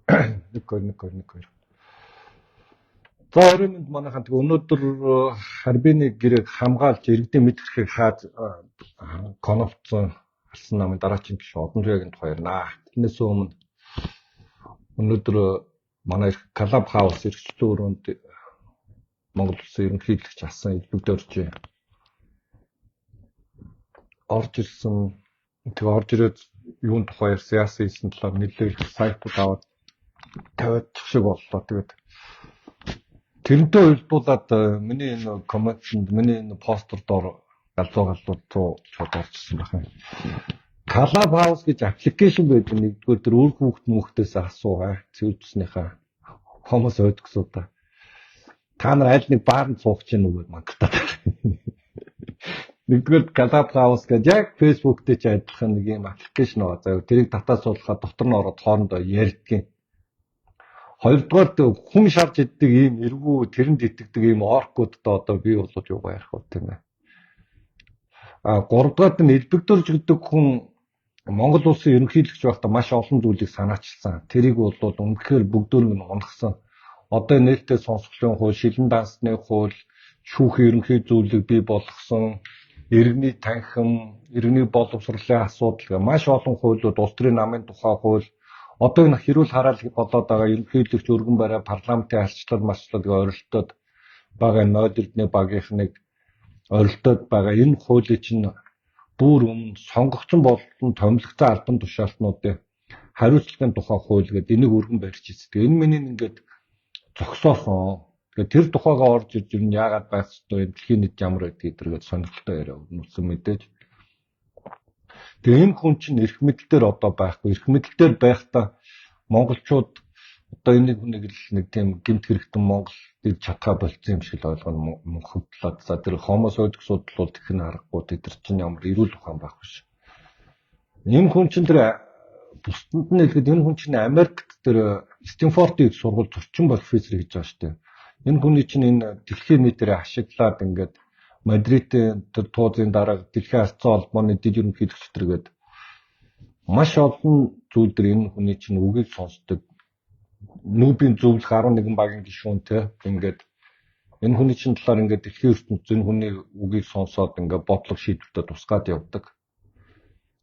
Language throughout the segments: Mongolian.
Нэг. За өрөөнд манайхан тэг өнөөдөр Харбины гэрээг хамгаалж иргэдийн мэдрэхийг хааж конфцон алсан намын дараачийн гишүүн Одон Зүйгийн тухай ярина. Тэрнээс өмнө өнөөдөр манай Club House эрхчлэн өрөөнд Монгол Улсын ерөнхийлөгч асан элбэгдэрч орж ирсэн. Тэг орж ирээд юун тухай яасан хэлсэн талаар нэлээд сайтууд аваад тавиад шиг боллоо. Тэгээд тэрнтэй уялдуулаад миний энэ комментэнд миний энэ постерд ор галзуу чод орчихсон байна. Club House гэж аппликейшн байдаг. Нэгдүгээр тэр үр хүүхдээс асуугаа зөвчснийхаа хүмүүс ойдгсуудаа. Та нар аль нэг баарнд суух чинь үгүй мангалтаа. Нэгдүгээр Club House гэж яг Facebook дээр ч адилхан нэг юм аппликейшн байгаа. За тэрийг татаас суулгаад дотор нь ороод хоорондоо ярьдгийн. Хоёрдугаар хүн шарж иддэг ийм эргүү тэрэнд итгэдэг ийм оркуудтай одоо бий болоод юу ярих вэ тийм ээ. Гуравдугаар нь элбэгдэрж гэдэг хүн Монгол улсын ерөнхийлөгч байхдаа маш олон зүйлийг санаачилсан. Тэрийг бол үнэхээр бүгдөө нь унгасан. Одоо нээлттэй сонсголын хууль, шилэн дансны хууль, шүүхийн ерөнхий зүйлийг бий болгосон, иргэний танхим, иргэний боловсролын асуудал маш олон хуулиуд, улс төрийн намын тухай хууль, одоо энэ хэрүүл хараал болоод байгаа ерөнхийлөгч өргөн барай парламентын арчлал марчлалыг оролдоод байгаа 0-ны багийнхныг оролдоод байгаа энэ хуулийн чинь бүр өмнө сонгогчсон болон томилогцсон албан тушаалтнуудын хариуцлагын тухай хууль гэдэг энийг өргөн барьж эцдэг. Энэ миний ингээд зогсоосон. Тэгэхээр тэр тухайгаа орж ирж юу яагаад байх ёстой, дэлхийн нийт ямар байдгийг тэргээд сонирхолтой яриа өгнөсөн мэдээж. Тэгээ энэ хүн чинь эрх мэдэлээр одоо байхгүй. Эрх мэдэлээр байхдаа монголчууд одоо энийг нэг тийм гэмт хэрэгтэн Монгол ирж чадхаа болцсон юм шиг ойлгоно мөнхөгдлээд. За тэр хомос ойдгсууд бол тех нь харахгүй тэр чинь ямар эрүүл ухаан байх биш. Энэ хүн чинь тэр бусдад нь хэлэхэд энэ хүн чинь Америкт тэр Стэнфордын сургууль зөрчин профессор гэж байгаа шүү дээ. Энэ хүний чинь энэ дэлхийн нийтээр ашиглаад ингээд Мадридын тэр туузын дараа дэлхийн арцсан холбооны дэд ерөнхийлөгч тэргээд маш олон зүйл дээр энэ хүний чинь үгийг сонсдог. Нүүбийн зөвлөх 11 багийн гишүүнтэй ингээд энэ хүний чинь талаар ингээд дэлхийн ертөнцийн энэ хүний үгийг сонсоод ингээд бодлого шийдвэртэ тусгаад явдаг.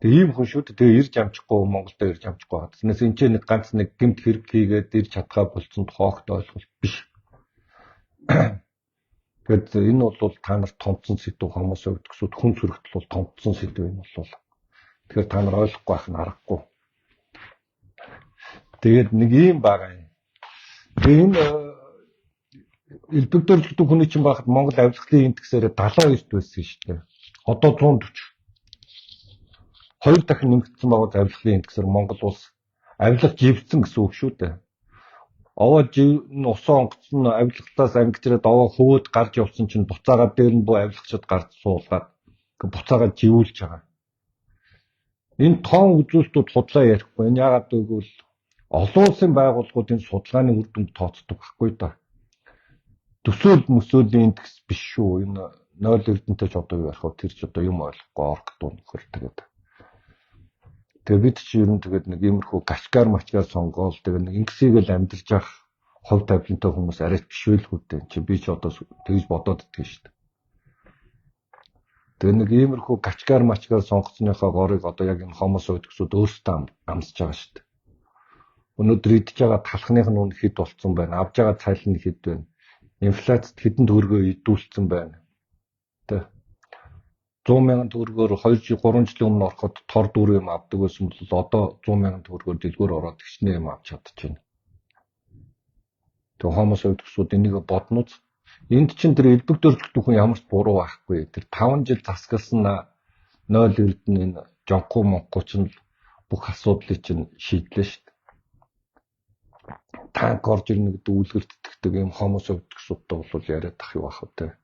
Тэгээ ийм хүн шүү дээ. Тэгээ ирж амжихгүй Монголд ирж амжихгүй хаа. Тэснээс энэ ч нэг ганц нэг гэмт хэрэг хийгээд ирж чадхаа болсон тоогт ойлголт биш. Тэгэд энэ бол та нарт томцсон сэдв хүмүүс өгдөгсөд хүн сүрэгтэл бол томцсон сэдв энэ бол. Тэгэхээр та нар ойлгохгүй байх нь аргагүй. Тэгээд нэг юм байгаа юм. Тэгээ энэ элбэгдэрж гэдэг хүний чинь байхад Монгол авилгалын индексээр 72-т байсан шүү дээ. Одоо 140. Хоёр дахин нэмэгдсэн байгаа авилгалын индексээр Монгол улс авилга живцэн гэсэн үг шүү дээ. Овоо нь усан онгоцсон авилгалтаас ангижраад овоо хөөд гарч явсан чинь буцаагаа дээр нь буу авилгачд гарч суулгаад буцаагаа живүүлж байгаа. Энэ тоон үзүүлэлтүүд худлаа ярихгүй. Энэ яагаад гэвэл олон улсын байгууллагуудын судалгааны үр дүнд тооцдог байхгүй да. Төсөөл мөсөөлийн индекс биш шүү. Энэ 0 эрдэнтэй ч одоо юу ярих вэ? Тэр ч одоо юм ойлгохгүй оргдуу нөхөр тэгээд. Тэгээ бид чи ер нь тэгээд нэг иймэрхүү гашгаар мачгаар сонгоол тэгээд нэг ингсийг л амьдэрж явах хувь тавилантай хүмүүс арай биш байлгүй дээ. Чи би ч одоо тэгж бодоод идэх шүү дээ. Тэгээ нэг иймэрхүү гашгаар мачгаар сонгоцсныхаа горыг одоо яг энэ хомос өдгсүүд өөрсдөө амсаж байгаа шүү дээ. Өнөөдөр идж байгаа талхных нь үн хэд болцсон байна. Авж байгаа цалин нь хэд байна. Инфляцид хэдэн төгрөгөө идүүлсэн байна. Тэ 100,000 төгрөгөөр 2 3 жилийн өмнө ороход тор дүр юм авдаг байсан бол одоо 100,000 төгрөгөөр дэлгүүр ороод гिचнээ юм авч чадчихна. Тэгээ хомос өдгсүүд энийг боднууд энд чинь тэр элбэгдэрч хүн ямар ч буруу байхгүй. Тэр 5 жил засгалсан 0 эрдэнэ энэ жонхуу монхоо чинь бүх асуудлыг чинь шийдлээ шүү дээ. Танк орж ирнэ гэдэг үлгэрт итгэдэг юм хомос өдгсүүдтэй бол яриад ах юу ах вэ?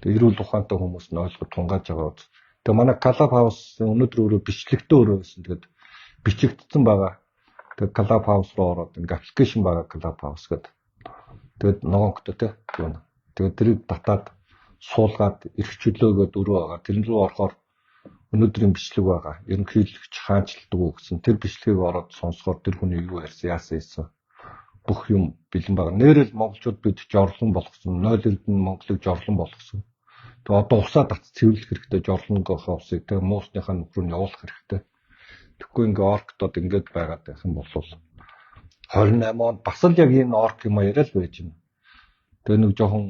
Тэгээ эрүүл ухаантай хүмүүс нь ойлгож тунгааж байгаа үз. Тэгээ манай Club House өнөөдөр өөрөө бичлэгтээ өөрөө байсан. Тэгээд бичигдсэн байгаа. Тэгээд Club House руу ороод ингээ аппликейшн байгаа Club House гэдэг. Тэгээд ногоонхтой тий. Тэгээд тэрийг татаад суулгаад эрх чөлөөгөө дөрөв байгаа. Тэрэн рүү орохоор өнөөдрийн бичлэг байгаа. Ерөнхийлөгч хаанчилдаг уу гэсэн тэр бичлэгийг ороод сонсохоор тэр хүний юу ярьсан яасан. бүх юм бэлэн байгаа. Нэрэл монголчууд бид жорлон болгосон. 0-д нь Монголыг жорлон болгосон. Тэгээ одоо усаа тац цэвэрлэх хэрэгтэй жорлонгийнхоо усыг тэгээ муусныхаа нүх рүү явуулах хэрэгтэй. Тэгэхгүй ингээ орктод ингээд байгаад байх юм бол 28 онд бас л яг энэ орк юм яриа л байж байна. Тэгээ нэг жоохон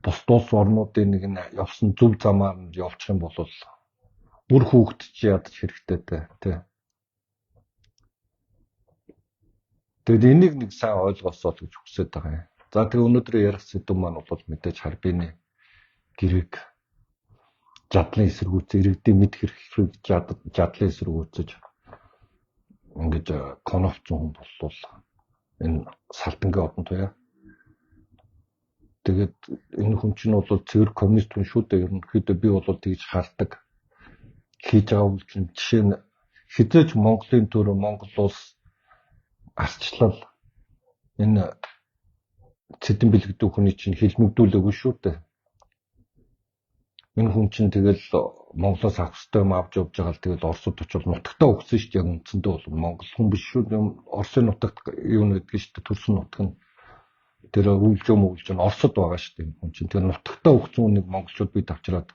бус улс орнуудын нэг нь явсан зөв замаар нь явуулчих юм бол үр хүүхэд чи ядч хэрэгтэй тий. Тэгээд энийг нэг сайн ойлгосоо л гэж хүсэж байгаа юм. За тэгээ өнөөдөр ярих сэдв маань бол мэдээж харбины гэрэг задлан эсэргүүц иргэдийн мэд хэрхлийг задлан эсэргүүцэж ингэж конопцсон хүн болвол энэ салтангийн одон туяа. Тэгээд энэ хүн чинь бол цэвэр коммунист хүн шүү дээ. Ерөнхийдөө би бол тэгж хардаг. Хийж байгаа үйл чинь жишээ нь хизээч Монголын төрөө Монгол улс арчлал энэ цэдэн бэлгэдэг хүний чинь хилмигдүүлээгүй шүү дээ. Энэ хүн чинь тэгэл Монголоос авах ёстой юм авч явж байгаа л тэгэл Оросд очиж нутагтаа өгсөн шүү дээ. Яг үндсэндээ бол Монгол хүн биш шүү дээ. Оросын нутагт юу нэгдэг шүү дээ. Төрсөн нутаг нь тэр үйлж Оросд байгаа шүү дээ. Хүн чинь тэр нутагтаа өгсөн хүнийг монголчууд бий тавчраад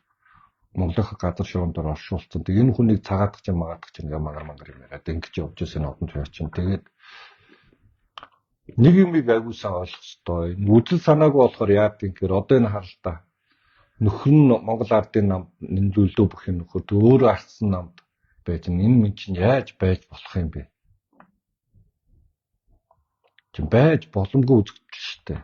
Монголынхаа газар шуурмаар оршуулсан. Тэгээ энэ хүнийг цагаадах чинь магаадах чинь мангар юм яриад ингэж явж байсан одон туяа чинь. Тэгээд нэг юмыг аягүй сайн ойлгох ёстой. Үзэл санаагүй болохоор яад гэхээр одоо энэ харалтаа нөхөр нь Монгол ардын намд нэмлүүлдөө бүх юм нөхөр өөрөө арчсан намд байж энэ минь чинь яаж байж болох юм бэ? Чин байж боломгүй үзэгдэл штэ.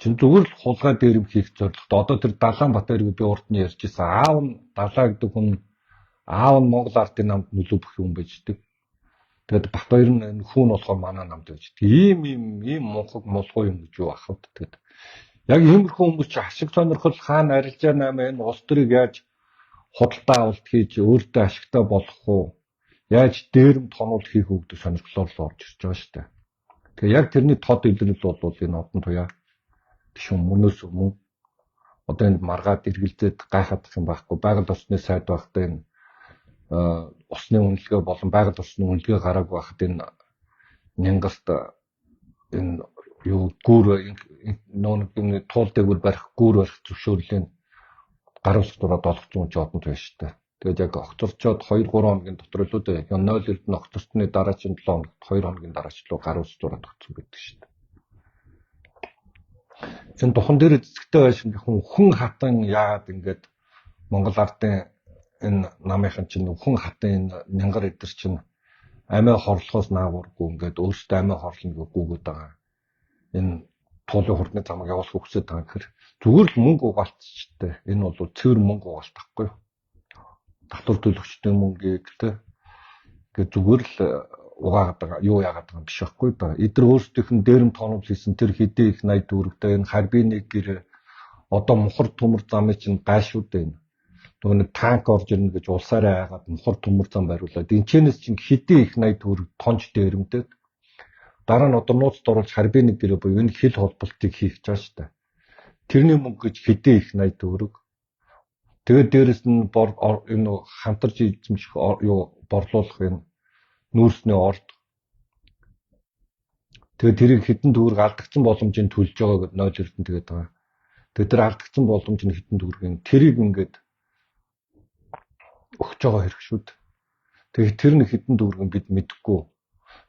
Чин зүгээр л хулгай дээрэм хийх зорилготой. Одоо тэр Далаанбаатарыг би урд нь ярьж байсан. Аав нь Далаа гэдэг хүн аав нь Монгол ардын намд нөлөө бүх юм байждаг. Тэгээд Батбаяр нь нөхөө нь болохоор манай намд байждаг. Ийм молгоо юм гэж юу ахвд. Тэгээд яг иймэрхүү хүмүүс чи ашиг сонирхол хаана арилжаа наймаа энэ улс төрийг яаж худалдаа авалт хийж өөртөө ашигтай болгох уу? Яаж дээрэм тонол хийх үү гэдэг сонирхлоор л орж ирж байгаа шүү дээ. Тэгээ яг тэрний тод илрэл бол энэ одон туяа биш юм мөнөөс өмнө одоо энэ маргаад эргэлзээд гайхадах юм байхгүй. Байгаль орчны сайд байхдаа энэ усны үнэлгээ болон байгаль орчны үнэлгээ гараагүй байхад энэ нянгалт энэ юу гүүр нөөний туул дээгүүр барих гүүр барих зөвшөөрлийн гарын ус дураад олгоцсон ч одон туяа шүү дээ. Тэгээд яг огцорчоод 2-3 хоногийн дотор л үү 0-д нь огцорсны дараа чинь 7 хоног 2 хоногийн дараа ч л гарын ус дураад огцсон гэдэг шүү дээ. Чин духан дээр эцэгтэй байшин хүн хатан яагаад ингээд Монгол ардын энэ намынхан чинь хүн хатан энэ нянгар эдэр чинь амиа хорлохоос наагуургүй ингээд өөртөө амиа хорлно гэж гүгээд байгаа. Энэ туулын хурдны замыг явуулах хүсэж байгаа гэхээр зүгээр л мөнгө угаалтчтэй. Энэ бол цэвэр мөнгө угаалт тахгүй юу? Татвар төлөгчдийн мөнгийг те ингээд зүгээр л угаагаад байгаа юу яагаад байгаа юм биш байхгүй да. Эдгээр өөрсдийнх нь дээрэм тоонол хийсэн тэр хэдий их 80 төгрөгтэй энэ харбины гэр одоо мухар төмөр замын чинь гайшууд байна. Нөгөө нэг танк орж ирнэ гэж улсаараа айгаад мухар төмөр зам бариулаад энэчнээс чинь хэдий их 80 төгрөг тонч дээрэмтэй. Дараа нь одоо нууцд оруулж харбины гэрээ буюу энэ хил холболтыг хийх гэж байгаа шүү дээ. Тэрний мөнгө гэж хэдий их 80 төгрөг. Тэгээд дээрэс нь энэ хамтарч эзэмших юу борлуулах энэ нүүрсний орд. Тэгээд тэрийг хэдэн төгрөг алдагдсан боломжийг төлж байгаа гэж 0 эрдэнэ тэгээд байгаа. Тэгээд тэр алдагдсан боломж нь хэдэн төгрөгийн тэрийг ингээд өгч байгаа хэрэг шүү дээ. Тэгээд тэр нь хэдэн төгрөг бид мэдэхгүй.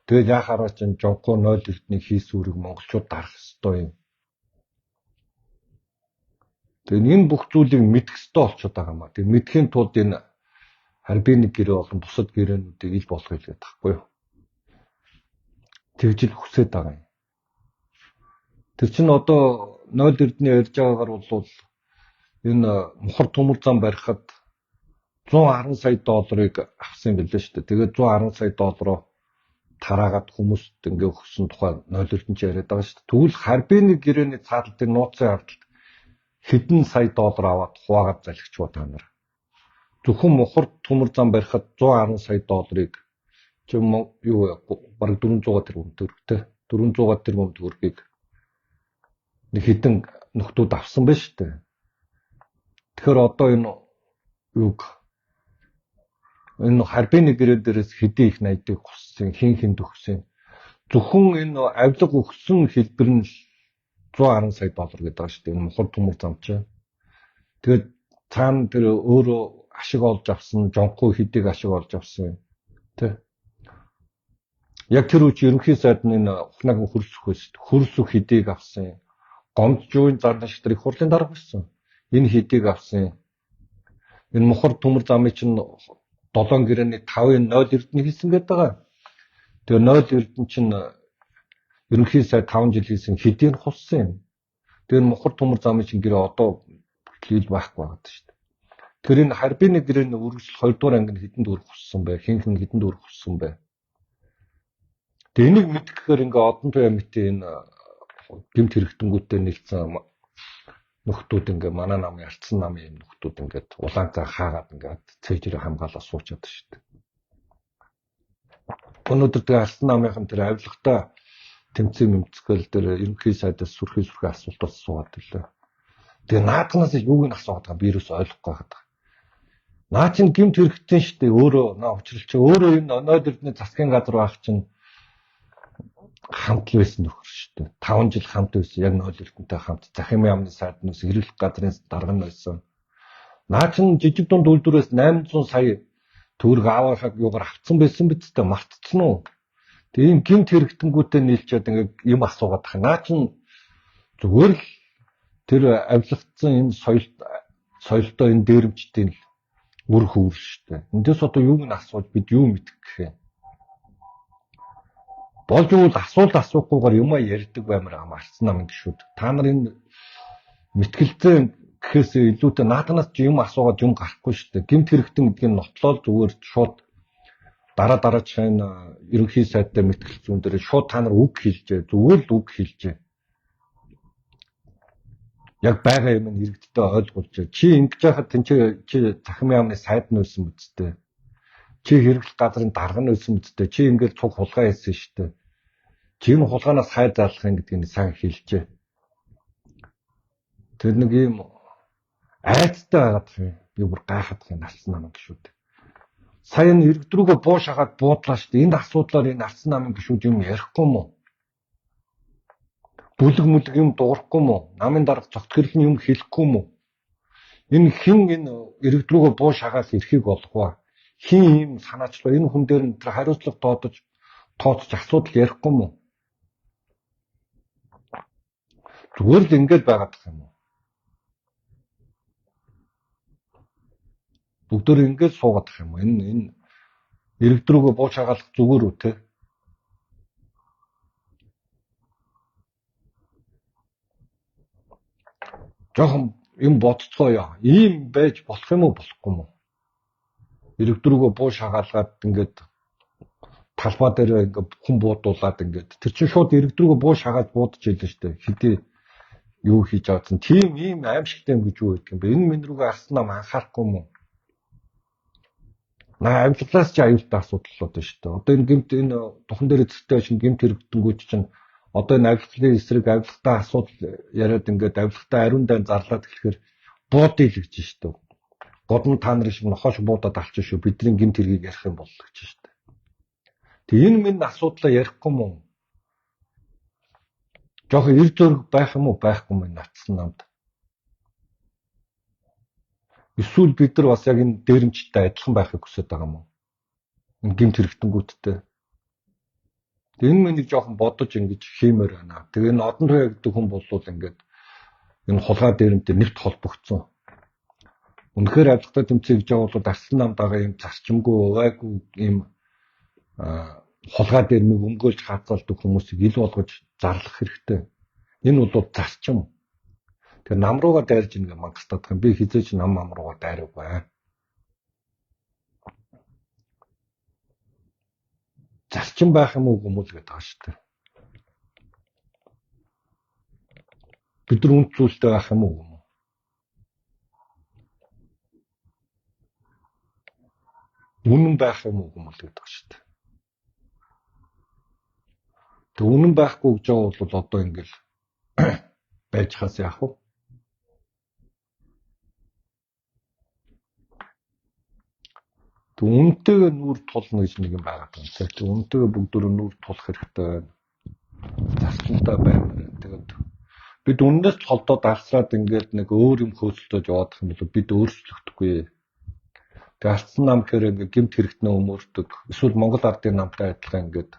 Тэгээд яхаараа чинь жонхоо 0 эрдэнэ хийсвэрийг монголчууд дарах ёстой юм. Тэгээд энэ бүх зүйлийг мэдэх ёстой болчиход байгаа юм аа. Тэгээд мэдхийн тулд энэ харбины гэрээ болон бусад гэрээнүүдийг ил болгох хэлгээд тахгүй юу. Тэгжил хүсэж байгаа юм. Тэр чинь одоо 0 эрдэнэ ярьж байгаагаар бол энэ мухар төмөр зам барихад 110 сая долларыг авсан юм билээ шүү дээ. Тэгээд 110 сая доллароо тараагаад хүмүүст ингээ өгсөн тухай 0 эрдэнэ яриад байгаа шүү дээ. Тэгвэл харбины гэрээний цаадалтын нууцын хавьд хэдэн сая доллар аваад хуваагаад залхич ба та нар. Зөвхөн мухар төмөр зам барихад 110 сая долларыг юм юу бараг 400 тэрбум төгрөгтэй 400 тэрбум төгрөгийг нэг хэдэн нөхдүүд авсан байна шүү дээ. Тэгэхээр одоо энэ юг Энэ харбины гэрээ дээрээс хэдий их найдыг хүссэн, хин төгсөн. Зөвхөн энэ авилга өгсөн хэлбэр нь $110 сая гэдэг байгаа шүү дээ. Энэ мухар төмөр зам чинь. Тэгээд цаана тэр өөрөө ашиг олж авсан, жонхоо хэдийг ашиг олж авсан. Тэ. Яг тэр үуч ерөнхий сайд нь энэ ухнагийн хөрсөх хэдийг авсан. Гомджуугийн зардан шиг их хурлын дарга байсан. Энэ хэдийг авсан. Энэ мухар төмөр замыг чинь 7 гэрээний 5-ын 0 эрдэнэ хийсэн гэдэг байгаа. Тэгээ 0 эрдэнэ чинь ерөнхий сайд 5 жил хийсэн хэдийг хуссан юм. Тэгээ мухар төмөр замын чинь гэрээ одоо хил байхгүй байгаа шүү дээ. Тэр энэ харбины гэрээний үргэлжлэл 2 дугаар анги хэдэн төгрөг хуссан бэ? Хинхэн хэдэн төгрөг хуссан бэ? Тэгээ энийг мэдгэхээр ингээ одон туяа мэтийн энэ гэмт хэрэгтэнгүүтээ нийлцсэн нөхдүүд ингээ манай намын альцсан намын нөхдүүд ингээд улаан цаа хаагаад ингээд цэжрээ хамгаалаа суучаад шүү дээ. Өнөөдөр тэгээ альцсан намынхан тэр авилгатай тэмцээн мэдсгэл тэр ерөнхий сайдаас сүрхий асуултаас суугаад ирлээ. Тэгээ нааднаас юуг нь асуугаад байгаа би юус ойлгохгүй байгаа. Наа чинь гэмт хэрэгтэн шүү дээ. Өөрөө наа учрал чи өөрөө энэ оноод эрдэнэ засгийн газар байх чинь хамт байсан нөхөр шүү дээ. 5 жил хамт байсан. Яг 0 эрдэнэтэй хамт захим яамны сайднаас эрэлх газрын дарга нь байсан. Наа чин жижиг дунд үйлдвэрээс 800 сая төгрөг авахаг юугаар авцсан байсан биз дээ. Мартцсан уу? Тэгээ ийм гэмт хэрэгтэнгүүтээ нийлчихэд ингээд юм асуугаад байгаа. Наа чин зүгээр л тэр авилгацсан энэ соёлтой энэ дээрэмчдийн үр хөвөр шүү дээ. Эндээс одоо юуг нь асууж бид юу мэдэх гэх юм. Болж үл асуухгүйгээр юмаа ярьдаг баймар амарсан намын гişүүд. Та нар энэ мэтгэлцээ гэхээс илүүтэй нааднаас ч юм асуугаад юм гарахгүй шүү дээ. Гэмт хэрэгтэн гэдгийг нотлол зүгээр шууд дараагийн ерөнхий сайдтай мэтгэлцүүн дээр шууд та нар үг хэлжээ. Зүгээр л үг хэлжээ. Яг байгаа юм нь иргэдтэй ойлгуулж чи ингэж яхад тэн чи захим яамны сайд нь байсан үсттэй. Чи хэрэглэх газрын дарга нь байсан үсттэй. Чи ингээд цуг хулгай хийсэн шүү дээ. Чи энэ хулгаанаас хайр заалах юм гэдгийг сайн хэлжээ. Тэр нэг юм айцтай байгаад байна. Би бүр гайхаад байна альцсан намын гişүүд. Сая энэ иргэд рүүгээ буу шагаад буудлаа шүү дээ. Энд асуудлаар энэ альцсан намын гişүүд юм ярихгүй юм уу? Бүлэг юм дуурахгүй мó намын дарга цогт хэрхэн юм хэлэхгүй мó энэ хин энэ иргэд рүүгээ буу шагаал эрхийг олох ба хин юм санаачлаа энэ хүн дээр нь тэр хариуцлага тооцож асуудал ярихгүй мó зүгээр л ингэж байгаад байгаа юм уу бүгдөө ингэж суугаад байгаа юм уу энэ иргэд рүүгээ буу шагаалах зүгээр үү те жоохон юм бодцгоё. Ийм байж болох юм уу болохгүй юм уу? Иргэд рүүгээ буу шагаалгаад ингээд талбай дээр ингээд хүн буудуулаад ингээд тэр чинь шууд иргэд рүүгээ буу шагаад буудаж ийлээ шүү дээ. Хэдий юу хийж авсан. Тийм ийм аимшигтай юм гэж юу гэдэг юм бэ? Энэ минь рүүгээ арсан нам анхаарахгүй юм уу? Наа авилгалаас ч аюултай асуудал болоод байна шүү дээ. Одоо энэ гэмт энэ духан дээр эцэгтэй шин гэмт хэрэгтэнгүүт чинь одоо энэ авилгалын эсрэг авилгатай асуудал яриад ингээд авилгатай ариун дан зарлаад эхлэхээр буудъя л гэж шүү дээ. Годон та нарын шиг нохоош буудаад алчих шүү. Бидний гэмт хэргийг ярих юм боллоо гэж шүү дээ. Тэгээ энэ минь асуудлаа ярихгүй юм уу? Жохон эр зөрг байх юм уу? Байхгүй юм натсан намд. Эсвэл бид нар бас яг энэ дээрэмчтэй адилхан байхыг хүсэж байгаа юм уу? Энэ гэмт хэрэгтэнгүүттэй. Энэ мэнийг жоохон бодож ингэж хиймээр байна. Тэгээ энэ одон туяа гэдэг хүн болвол ингээд энэ хулгай дээрэмтэй нэгт холбогдсон. Үнэхээр авилгатай тэмцээн гэж байгаа бол арслан намд байгаа юм зарчимгүй, гайгүй юм хулгай дээрмийг өмгөөлж хаацалдаг хүмүүсийг ил болгож зарлах хэрэгтэй. Энэ бол зарчим. Тэгээ нам руугаа дайрж ингээ мангастаад байгаа. Би хизээч нам руугаа дайраагүй. Зарчим байх юм уу хүмүүс гэдэг байгаа шүү дээ. Бид нар үнд зүйлтэй байх юм уу? Үнэн байх юм уу хүмүүс гэдэг байгаа шүү дээ. Тэг үнэн байхгүй гэж байгаа бол одоо ингээл байж хас яах вэ? Үнэтэйгээ нүүр тулна гэж нэг юм байгаа юм. Тэг үнэтэйгээ бүгдөө нүүр тулах хэрэгтэй байна. Засчантай баймаар. Тэгээд бид үннээс холдоод алсраад ингээд нэг өөр юм хөөцөлдөж явах юм бол бид өөрчлөгдөхгүй. Тэгээд ардсан нам гэхээр ингээд гэмт хэрэгтнээ өмөрдөг. Эсвэл Монгол ардын намтай адилхан ингээд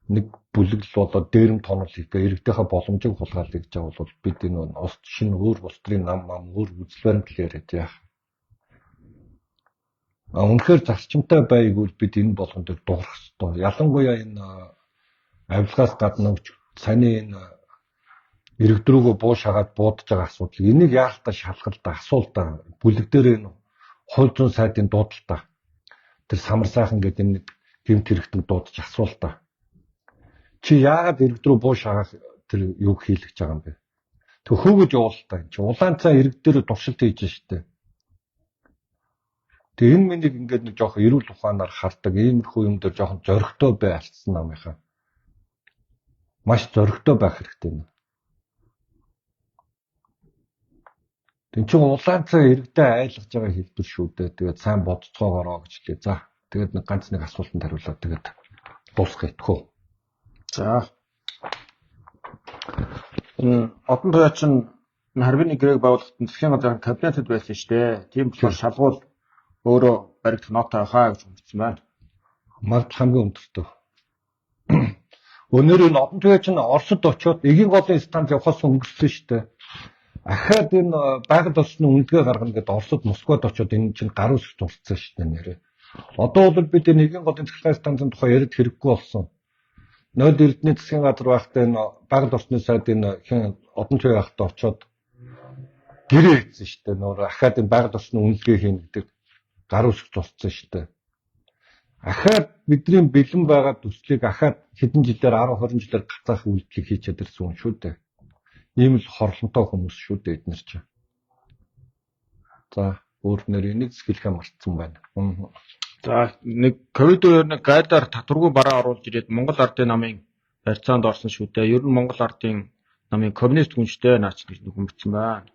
нэг бүлэгл болоод дээрэм тонол хийгээ иргэдийнхээ боломжийг хулгайлах гэж байгаа бол бид энэ ус шинэ өөр улс төрийн нам өөр үзэл баримт яриад яах. Үнэхээр зарчимтай байгуул бид энэ болгон дээр дуурах ёстой. Ялангуяа энэ авилгаас гадна саний энэ иргэдрүүгөө буу шагаад буудаж байгаа асуудал. Энийг яалтаа шалгалтаа асуултаа бүлэг дээр энэ хууль зүйн сайдын дуудалтаа тэр самар сайхан гэдэг энэ гэмт хэрэгтэг дуудаж асуултаа. Чи яагаад иргэдрүү буу шагаах тэр юг хийлгэж байгаа юм бэ? Тэг хөөгөж явуултаа энэ чи улаан цай иргэд дээр туршилт хийж штэ. Тэг энэ мэнийг ингээд нэг жоох эрүүл ухаанаар хардаг иймэрхүү юм дээр жоохон зоригтой бай альцсан намынхаа. Маш зоригтой байх хэрэгтэй юм. Тэг чи улаан цай иргэдээ айлгаж байгаа хэлбэр шүү дээ. Тэгээд сайн бодцоогоороо гэж лээ. За тэгээд нэг ганц нэг асуултанд хариулаад тэгээд дуусгах итгэв. За. Одон туяа чинь Харбины гэрэг байгуулалтын засгийн газрын кабинетэд байсан шүү дээ. Тийм болохоор шалгуул өөрөө баригдах нотой хаа гэж хэлсэн байна. Мард хамгийн өндөртөө. Өнөөдөр энэ одон туяа чинь Оросд очиод эгийн голын станц явахаас өнгөрсөн шүү дээ. Ахаад энэ байгаль орчны үнэлгээ гаргана гэдэг Оросд Москвад очиод энэ чинь гар үсэг зурцсан шүү дээ нэрээ. Одоо бол бид энэ эгийн голын цэцлэгийн станцын тухай яриад хэрэггүй болсон. Нойд Эрдэнэ засгийн газар байхдаа энэ байгаль орчны сайдын одон туяа байхдаа очиод гэрээ хийсэн шүү дээ. Нөр ахаад энэ байгаль орчны үнэлгээ хийнэ гэдэг гар үсэг зурцсан шүү дээ. Ахаад бидний бэлэн байгаа төслийг ахаад хэдэн жилээр 10 20 жилээр гацаах үйлдэлийг хийчихэд ирсэн юм шүү дээ. Ийм л хорлонтой хүмүүс шүү дээ эднэр чинь. За өөрнөр энийг зэглэхээ мартсан байна. За нэг ковид үеэр нэг гайдаар татваргүй бараа оруулж ирээд Монгол ардын намын барьцаанд орсон шүү дээ. Ер нь Монгол ардын намын коммунист хүнжтэй наач гэж нэг хүмбцэн байна.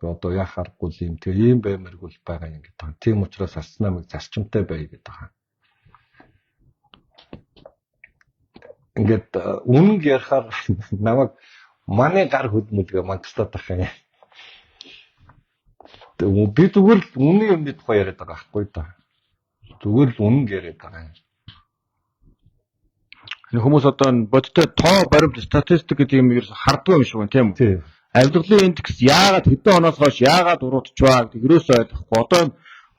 Одоо яах аргагүй юм. Тэгээ ийм баймаргүй байгаа юм гэдэг. Тийм учраас ардсан намыг зарчимтай бай гэдэг байгаа. Ингээд үнэн ярихаар намайг манай гар хөдөлмөлгээ мангастаад байгаа юм. Би зүгээр л үнэн юмны тухай яриад байгаа байхгүй да. Зүгээр л үнэн яриад байгаа юм. Энэ хүмүүс одоо бодтой тоо баримт статистик гэдэг юм ерөөс харддаг юм шиг байна тийм үү? Авилгалын индекс яагаад хэдэн оноос хойш яагаад уруудч байгаа гэдэг ерөөсөө ойлгохгүй. Одоо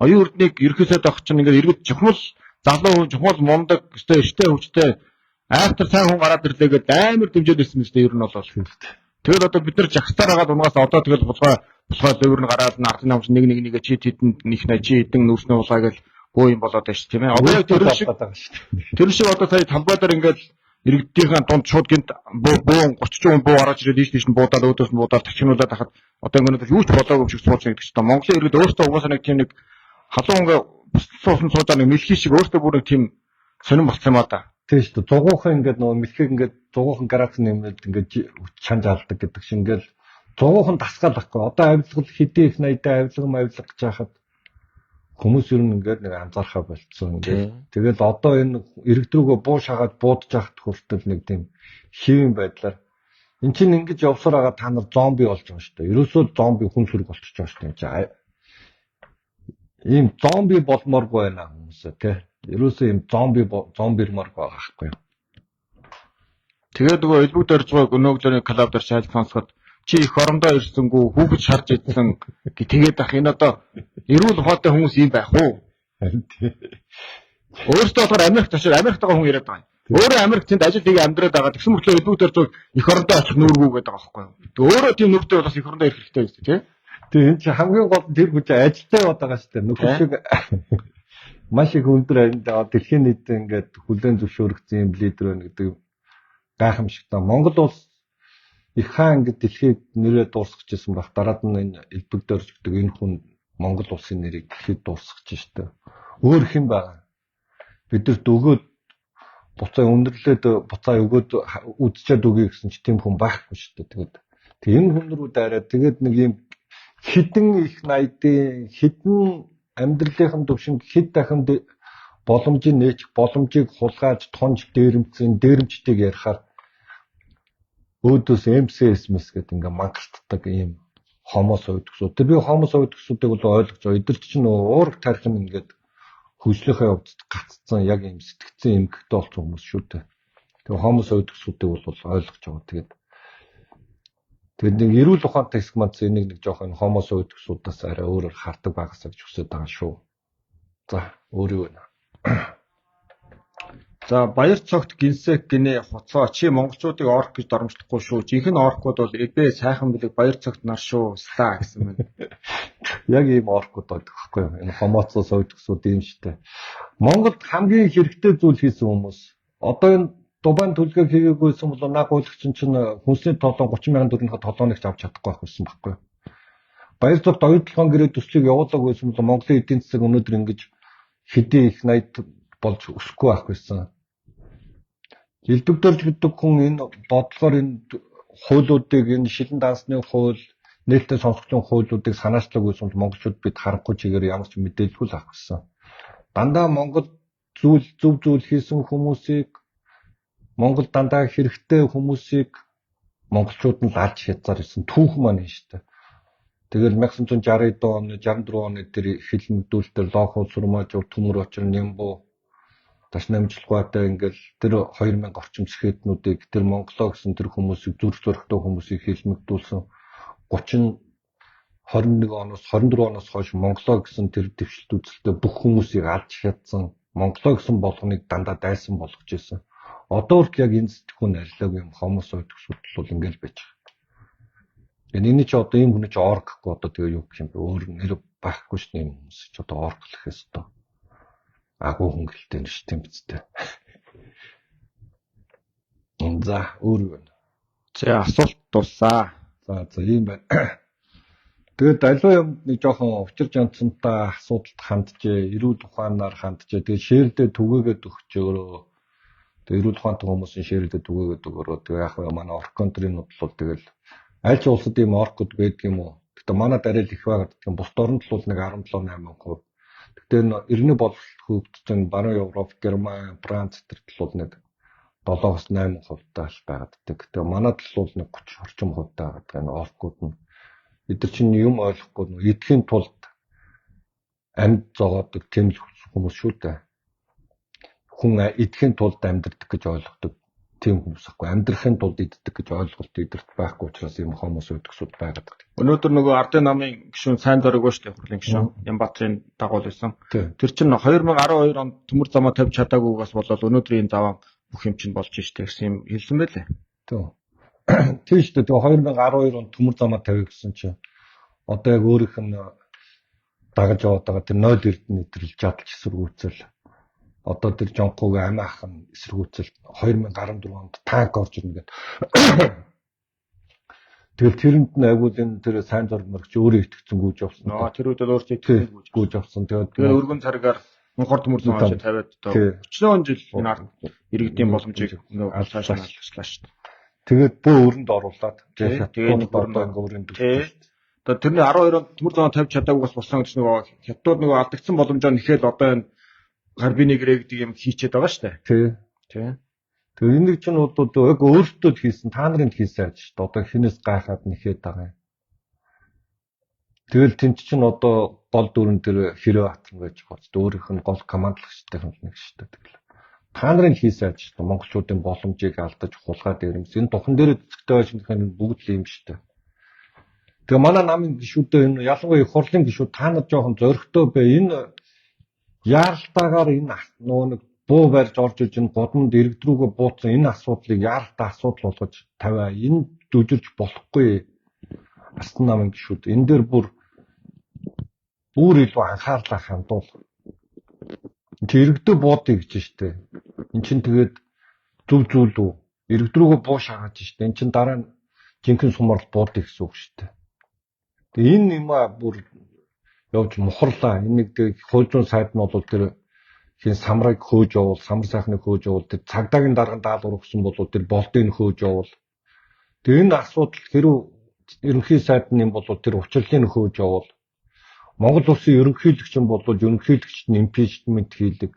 оюун эрднийг ерөөсөө авах чинь ингээд иргэд жухмал залуу хүн жухмал мундаг өстэй эрттэй хүчтэй айхтар сайн хүн гараад ирлээгээд амар дэмжиж ирсэн мэт ер нь болоо. Тэгэл одоо бид нар жагсаар хагаад унгаас одоо тэгэл булгаа өөр нь гараад ардын намч нэг чи тэдэнд нэхнэ чи хэдэн нүрснээ булгаа гэл бөө юм болоод байна шүү тийм ээ. Одоо тэр шиг одоо сая талбай дээр ингээд иргэдийнхээ дунд шууд гинт буу 30 буу гараад ирээд ийш нь буудаад өөдөөс нь буудаад тачигнуулаад хахад одоо ингээд юу ч болоогүй юм шиг сууж байгаа гэдэг чинь Монголын иргэд өөрсдөө угаасаа нэг тийм нэг халуун ингээ суусан суужаа нэг мэлхий шиг өөртөө бүр нэг тийм сонирн болцсон юм аа да. Тийм шүү дээ. Зугуухан ингээд нөгөө мэлхийг ингээд зугуухан гараас нэмээд ингээд чанж алдаг гэдэг шиг ингээд зугуухан дасгаалахгүй. Одоо авилгал хэдий их найдаа авилга гэж яхад хүмүүс ер нь ингээд нэг анзаархаа болцсон. Тэгэл одоо энэ иргэдрүүгөө буу шагаад буудаж яхад хүртэл нэг тийм хэвэн байдлаар эн чинь ингэж явсаар байгаа та нар зомби болж байгаа шүү дээ. Ерөөсөө зомби хүн сүрэг болчихж байгаа шүү дээ. Ийм зомби болмооргүй байна хүмүүсээ тий. Ерөөсөө ийм зомбирмаар байгаа байхгүй юу. Тэгээд нөгөө элбэг дөрж байгааг өнөөглөөний клуб дээр шалж сонсоход чи их орондоо ирсэнгүү хүүхэд шарж идсэн тэгээд ах энэ одоо эрүүл ухаантай хүмүүс юм байх уу? Өөртөө болохоор Америкт очиж Америктайгаа хүн яриад байгаа юм. Өөрөө Америкт тэнд ажил хийгээ амьдраад байгаа. Тэгсэн мөртлөө элбэг дөрж их орондоо очих нүүргүү гэдэг байгаа байхгүй юу. Тэг өөрөө тийм нүүртэй бас их орондоо ирэх хэрэгтэй байсан тий. Тэг энэ чи хамгийн гол тэр хүч ажилтай байгаа шүү дээ. Нөхөр шиг маш их өндөр амьд дэлхийн нийтэд ингээд хүлээн зөвшөөрөгдсөн юм лидер байна гэдэг гайхамшигтай. Монгол улс их хаан ингээд дэлхийд нэрээ дуусгажсэн баг. Дараад нь энэ элбэг дөрж гэдэг энэ хүн Монгол улсын нэрийг дэлхийд дуусгаж штэ. Өөр хэн байгаа? Бидэрт өгөөд буцаа өндөрлөөд буцаа өгөөд үдчихэд өгье гэсэн чи тийм хүн байхгүй штэ. Тэгээд энэ хүн рүү дайраад тэгээд нэг юм хідэн их найдын хідэн амьдралынхын төвшинг хэд дахин боломжийг нээчих, боломжийг хулгайж, тонж, дээрэмчдийг ярихаар өөдөөс MCSMS гэдэг ингээ мангалтдаг ийм хомо соёдгсууд. Би хомо соёдгсуудыг бол ойлгож байгаа. Эдгэрч чинь уурах тарих нь ингээд хөгжлийнхээ явцад гаццсан яг ийм сэтгцэн эмгэгтэй болсон хүмүүс шүү дээ. Тэгээ хомо соёдгсуудыг бол ойлгож байгаа. Тэгээд нэг эрүүл ухаантай хэсэг маань энийг нэг жоох энэ хомо соёдгсуудаас арай өөрөөр хардаг байгаасаа гэж хүсэж байгаа шүү. За, өөрөө байна. За баяр цогт гинсек гинэ хуцаа чи монголчуудыг орк гэж доромжлохгүй шүү. Жинхэнэ оркууд бол эбэ сайхан билег баяр цогт нар шүү. Ста гэсэн байна. Яг ийм оркууд байдаг байхгүй юу? Энэ хомооцоо соёдгсууд ийм штэ. Монголд хамгийн хэрэгтэй зүйл хийсэн хүмүүс. Одоо энэ Дубайн төлгөө хийгээгүйсэн бол наг гуйлагч чинь хүнсний толон 30,000 төгрөгийн толгооныг авч чадахгүй байсан байхгүй юу? Баяр цогт оюутлогын гэрээ төслийг явуулаагүй байсан бол Монголын эдийн засаг өнөөдөр ингэж хэдийн их 80 болж өсөхгүй байх байсан. Элдвэгдэрж гэдэг хүн энэ бодлогоор энэ хуулиудыг энэ шилэн дансны хууль, нээлттэй сонсогчдын хуулиудыг санаачлаг байсан бол монголчууд бид харахгүй чигээр ямар ч мэдээлэл авах гэсэн. Дандаа Монгол зөв зүйл хийсэн хүмүүсийг Монгол дандаа хэрэгтэй хүмүүсийг монголчууд нь лалж хязгаар ирсэн түүх маань шүү дээ. Тэгэл 1960 оны 64 оны тэр хилмигдүүлэлтээр лохоо сурмаажур төмөр очир нямбу таш намжлахгүйтэй ингээл тэр 2000 орчим сэхэтнүүдийг тэр монголоо гэсэн тэр хүмүүсийг зүрх зоригтой хүмүүсийг хилмигдүүлсэн 21 оноос 24 оноос хойш монголоо гэсэн тэр дэвшилт үзэлтэй бүх хүмүүсийг алж хядсан монголоо гэсэн болгоныг дандаа дайсан болгож ирсэн. Одоо ч яг энэ сэтгүүн арилаагүй юм хомо соёдгсууд бол ингээл байж байгаа. Энэ чи одоо ийм хүн чи орк гэхгүй одоо тэгээ юу гэх юм бэ? Өөр нэр байхгүй ш нэм хүмүүс чи одоо орк л гэхээс одоо агуу хөнгөлтэй нь ш тийм биз дээ. За өөр юу вэ? За асуулт дуусаа. За ийм байна. Тэгээд аливаа юмд нэг жоохон учирж янцсантай асуудалд ханджээ, эрүүл ухаанаар ханджээ. Тэгээд шээрдээ түгээгээд өгчөөрөө. Тэгээд эрүүл ухаантай хүмүүсийн шээрдээ түгээгээд өгөөрөө. Тэгээд яг манай орк контрийн бодлол тэгэл аль ч улсад ийм оркууд байдаг юм уу? Гэхдээ манайд арай л их байгаа гэдэг юм. Бусд орнд бол нэг 17-8%. Гэхдээ энэ эртний боловсрол хөгжсөн баруун Европ, Герман, Франц төртөл бол нэг 7-8% тал байгаад. Тэгээ манайд л бол нэг 30 орчим хувьтай байгаа энэ оркууд нь. Эдгээр чинь юм ойлгохгүй нөө идэхийн тулд амьд зогоодог тийм хүмүүс шүү дээ. Хүн идэхийн тулд амьдрэх гэж ойлгодог тийм хүмүүс ахгүй. Амьдрахын тулд иддэг гэж ойлголт эдгэрт байхгүй учраас юм хүмүүс өдгсүүд байгаад байна. Өнөөдөр нөгөө Ардын намын гишүүн сайн дөрөг шүү дээ хурлын гишүүн Ямбатрын дагуул байсан. Тэр чинь 2012 онд төмөр замаа тавьж чадаагүйгээс болоод өнөөдрийн заваа бүх юм чинь болж штэ гэсэн юм хэлсэн байлээ. Тийм шүү дээ. Тэгээ 2012 онд төмөр замаа тавих гэсэн чинь одоо яг өөрийнх нь дагаж яваад байгаа тэр 0 эрдэнэ нэтрэл жадалж эсэргүүцэл одоо тэр жонхог амиахан эсэргүүцэл 2014 онд танк орж ирнэ гэдэг. Тэгэл тэрэнд нь агуул энэ тэр сайн зураг мөрөгч өөрөө итгэцэн гүйж явсан. Тэр үед өөрөө итгэцэн гүйж явсан. Тэгээд өргөн царгаар мөнхөр төмөр замаа тавиад одоо 30 жил энэ ард иргэдийн боломжийг алцаашаа алгаслаа шүү дээ. Тэгээд бөө өрөнд оруулаад тэгээд одоо ингээ өрөнд дүүсэн. Одоо тэрний 12 онд төмөр замаа тавьж чадаагүй бас болсон гэж нөгөө хятадууд нөгөө алдагдсан боломжоо нэхэл одоо энэ гарбины гэрээ гэдэг юм хийчихэд байгаа шүү дээ. Тий. Тэгээ энийг чинь одоо яг өөртөө хийсэн та нарын хийсэн ажил шүү дээ. Одоо хинээс гайхаад нэхэд байгаа юм. Тэгэл тэнч чинь одоо гол дүрэн дээр хэрэг атсан байж байгаа ч өөрийнх нь гол командлагчтай хүн нэг шүү дээ. Тэгэл та нарын хийсэн ажил шүү дээ. Монголчуудын боломжийг алдаж хулгай дээрэмс энэ духан дээр эцэгтэй байшинхын бүгд л юм шүү дээ. Тэгээ манай намын гишүүдээ энэ ялангуяа их хурлын гишүүд та нар жоохон зөрөгтэй бай. Энэ яаралтаагаар энэ нөгөө нэг буу барьж орж иж энэ годмонд иргэдрүүгээ бууцсан энэ асуудлыг яаралтай асуудал болгож тавиа. Энэ дүжирч болохгүй. Астан намын гишүүд энэ дээр бүр илүү анхаарлаа хандуул. Чи иргэдөө буудъя гэж штэ. Эн чин тэгээд зөв зүйл үү? Иргэдрүүгээ буу шахаж штэ. Эн чин дараа нь жинхэнэ сумарл буудъя гэсэн үг штэ. Тэгээ энэ юм бүр явж мухарлаа. Энийг хууль зүйн сайд нь бол тэр хин самрыг хөөж явуул, самар сайхныг хөөж явуул, тэр цагдаагийн дарганд даалгавар өгсөн бол тэр болдыг хөөж явуул. Тэгээ энэ асуудал хэрүү ерөнхий сайд нь юм бол тэр учрлыг хөөж явуул. Монгол улсын ерөнхийлөгч нь болвол ерөнхийлөгчд нь импичмент хийлэг.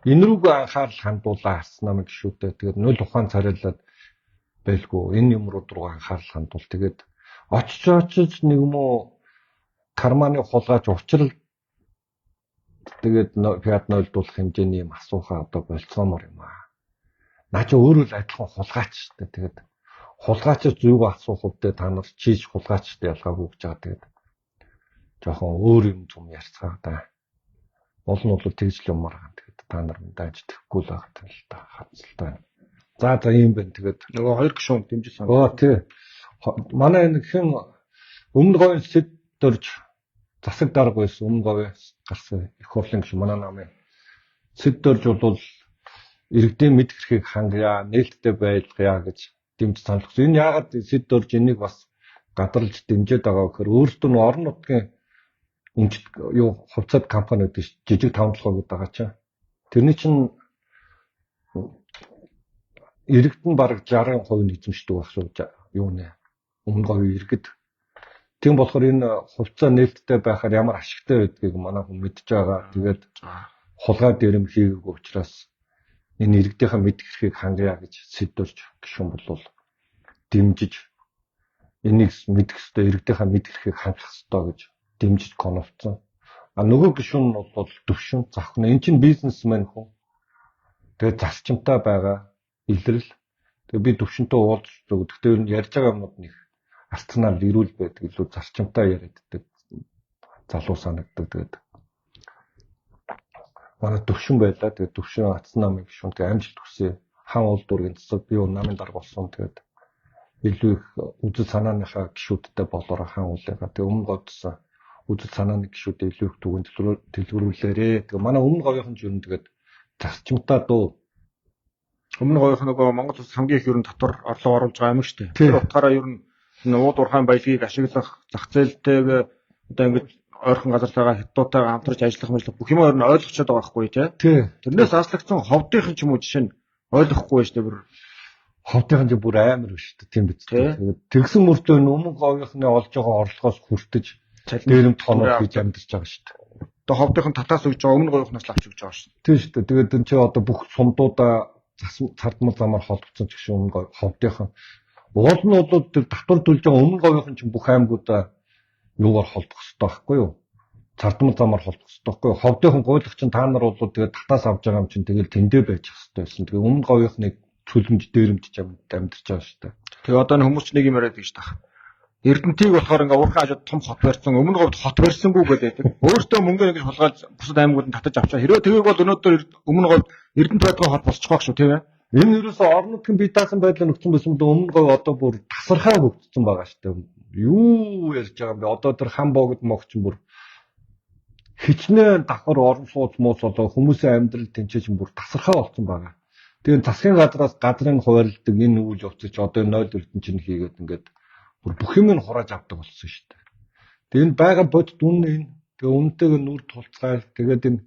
Энэ рүүгээ анхаарал хандуулаа харсан юм гişүүдээ. Тэгээд нөл ухаан царайлаад байлгүй. Энэ юмрууд руу анхаарал хандуул. Тэгээд очиж нэг юм уу карманы хулгайч учрал тэгээд фиат нойлдуулах хэмжээний юм асуухаа одоо болцоомор юм аа. Наа чи өөрөө л адилхан хулгайч шүү дээ. Тэгээд хулгайчаас зүг асуух үедээ та нар чийж хулгайчтай ялгаагүй гэж байгаа. Тэгээд жоохон өөр юм юм ярьцгаа да. Уул нь бол тэгж л юмар гана. Тэгээд та нар дааж тэхгүй л байгаа л та хацалтай. За ийм байна. Тэгээд нөгөө хоёр гишүүн дэмжиж санаа. Оо тий. Манай нэг хэн өмнө говийн сэд дөрж засаг дарга байсан. Өмнө говьоос гарсан их хурлын гишүүн манай намын сэд дөрж бол иргэдийн мэд хэрхийг хангая, нээлттэй байлгая гэж дэмж санал өгсөн. Энэ яагаад сэд дөрж энийг бас гадарлаж дэмжиж байгаа гэхээр өөртөө нь орон нутгийн өмчт юу хувьцат компаниуд жижиг тавталгаа гэдэг байгаа чинь. Тэрний чинь иргэд нь бараг 60% нь эзэмшдэг байх шүү. Юу нэ? Өмнө говийн иргэд. Тийм болохоор энэ хувьцаа нээлттэй байхаар ямар ашигтай байдгийг манай хүн мэдж байгаа. Тэгээд хулгай дэрэм хийгээгүй учраас энэ иргэдийнхээ мэд хэрхийг хангая гэж сэдвэрч гишүүн бол дэмжиж энийг мэдэх ёстой, иргэдийнхээ мэд хэрхийг хангах ёстой гэж дэмжиж конфцсон. А нөгөө гишүүн нь бол төвшин завхна. Энд чинь бизнесмен хүн. Тэгээд зарчимтай байгаа илрэл. Тэгээд би төвшөнтэй уулзч зөв. Гэхдээ ер нь ярьж байгаа юмуд нэг арцнаар ирүүл байдаг илүү зарчимтай яриаддаг залуу санагддаг. Тэгээд манай төвшин байлаа. Тэгээд төвшин атсан намын гишүүн тэгээд амжилт хүсье. Хан уул дургийн цэцэг би намын дарга болсон. Тэгээд илүү их үзэл санааныхаа гишүүдтэй болоороо хан уулыгаа. Тэгээд өмнө говьдсан үзэл санааны гишүүдэд илүү их түгээн дэлгэрүүлээрээ. Тэгээ манай өмнө говийнхан ч ер нь тэгээд зарчимтай дуу. Өмнө говийнхан нөгөө Монгол улс хамгийн их ер нь татвар орлого оруулж байгаа юм шүү дээ. Тэр утгаараа ер нь ууд уурхайн баялагийг ашиглах, зах зээлтэйг одоо ингэж ойрхон газартайгаа хятадтайгаа хамтарч ажиллах бүх юм ер нь ойлгочод байгаа байхгүй тий. Тэрнээс аслагдсан ховдынхан ч юм уу жишээ нь ойлгохгүй шүү дээ бүр. Ховдынхан ч бүр амар биш үү тийм биз дээ. Тэгээд тэгсэн мөртөө өмнө говийнхны олж байгаа орлогоос хүртэж дээрэмт хоног хийж амьдарч байгаа шүү дээ. Одоо ховдынхан татаас өгж байгаа өмнө говийнхнаас л авч өгч байгаа шүү дээ. Тийм шүү дээ. Тэгээд энэ чи одоо бүх сумдуудаа цардмал замаар холбогдсон ч гэсэн өмнө ховдынхан уул нь бол тэр татвар төлж байгаа өмнө говийнхан ч бүх аймагуудаа юугаар холбох хэрэгтэй байхгүй юу? Цардмал замаар холбох хэрэгтэй байхгүй юу? Ховдынхан гуйлах чинь та нар бол тэгээд татаас авч байгаа юм чинь тэгэл тэндээ байж хэрэгтэй байсан. Тэгээд өмнө говийнхныг цөлмж дээрэмдж амьдарч байгаа шүү дээ. Тэгээ одоо энэ хүмүүс ч нэг юм яриад гэж таах. Эрдэнтийг болохоор ингээ уурхай хажууд том хот барьсан, өмнө говьд хот барьсангүй гэдэг. Өөртөө мөнгө ингэж хулгайлж бусад аймагуудад татаж авчаа. Хэрвээ тэгийг бол өнөөдөр өмнө говьд Эрдэнэт байдгаа хот босчих واخ шүү, тийм ээ. Энэ ерөөсөө орон нутгийн бие даасан байдлаа нөхцөн байсан бол өмнө говь одоо бүр тасархаа хөгжсөн байгаа шүү дээ. Юу ярьж байгаа юм бэ? Одоо тэр хан богд могч бүр хичнээн давхар орон сууц муус болоо хүмүүсийн амьдрал тэнцэж бүр тасархаа болсон байгаа. Тэгээд засгийн газраас газрын хуваарлдаг энэ үйл явц чи одоо 0 эрдэнэ чинь хийгээд ингээд бүр бүх юм нь хурааж авдаг болсон шүү дээ. Тэгээд энэ байгаа бодит үнэ энэ. Тэгээд үнэтэйг нүр тулцгаал тэгээд энэ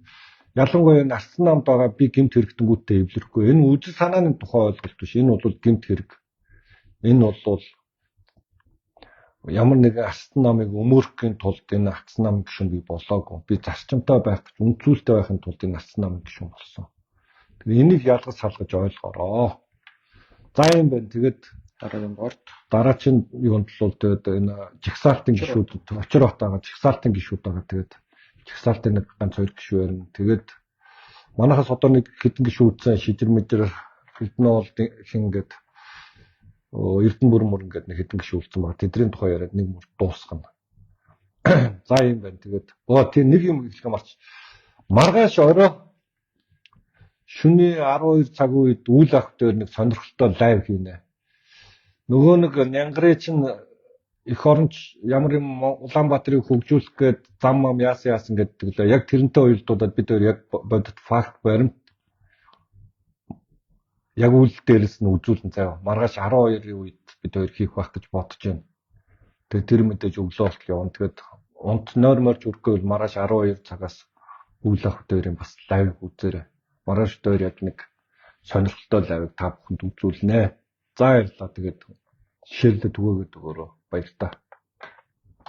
ялангуяа нарсан намд байгаа би гэмт хэрэгтэнгүүтээ эвлэрэхгүй. Энэ үзэл санааны тухай ойлголт биш. Энэ бол гэмт хэрэг. Энэ бол ямар нэгэн арсан намыг өмөрөхийн тулд энэ арсан нам гишүүн би болоогүй. Би зарчимтай байх гэж үнцүүлтэй байхын тулд энэ арсан нам гишүүн болсон. Тэгээд энийг ялгаж салгаж ойлгоорой. За юм байна. Тэгээд дараа чинь юунд л тэгээд энэ жигсаалтын гишүүд очир батаага жигсаалтын гишүүд байгаа. Тэгээд жигсаалтын нэг ганц хоёр гишүү ярина. Тэгээд манайхаас одоо нэг хэдэн гишүү үзсэн шижир мэжэр хэдэн бол хингээд Эрдэнэ бүр ингээд нэг хэдэн гишүү үлдсэн байгаа. Тэдний тухай яриад нэг мөр дуусгана. За юм байна. Тэгээд тийм нэг юм хэлэх юм арч маргааш орой шөнийн 12 цаг үед үйл авах дээр нэг сонирхолтой лайв хийнэ. Нөгөө нэг Нянгарын чинь эх оронч ямар юм Улаанбаатарыг хөгжүүлэх гээд зам яасан гэдэг лээ. Яг тэрнтэй уялдуулаад бид өөр яг бодит факт баримт яг үйл дээрээс нь үзүүлэн заяа. Маргааш 12-ийн үед бид хоёр хийх байх гэж бодож байна. Тэгээд тэр мэдээж өглөө болтол явна. Тэгээд унт нойрморч үргэвэл маргааш 12 цагаас үйл авах дээрээ бас лайв үзээрэй. Маргааш дээр яг нэг сонирхолтой лайвыг та бүхэнд үзүүлнэ. За баярлалаа. Тэгээд жишээлдээ түгээгээд өгөөрэй. Баярлалаа.